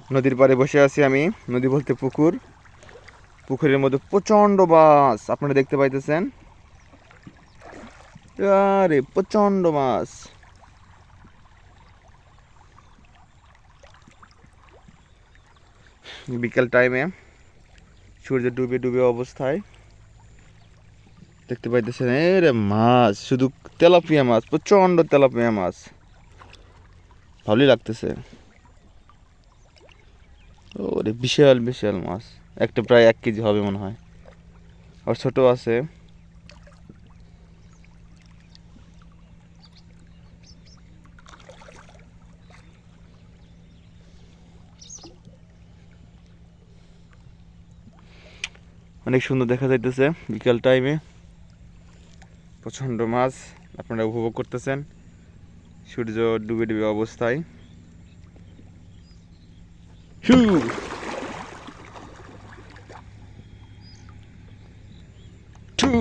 নদীর পাড়ে বসে আছি আমি। নদী বলতে পুকুর। পুকুরের মধ্যে প্রচন্ড মাছ আপনারা দেখতে পাইতেছেন। আরে প্রচন্ড মাছ। বিকেল টাইমে সূর্য ডুবে ডুবে অবস্থায় দেখতে পাইতেছেন এরে মাছ, শুধু তেলাপিয়া মাছ, প্রচন্ড তেলাপিয়া মাছ। ভালোই লাগতেছে। ওরে বিশাল বিশাল মাছ, একটা প্রায় 1 কেজি হবে মনে হয়, আর ছোট আছে। অনেক সুন্দর দেখা যাইতেছে বিকাল টাইমে। প্রচন্ড মাছ আপনারা উপভোগ করতেছেন সূর্য ডুবে ডুবে অবস্থায়। হু টু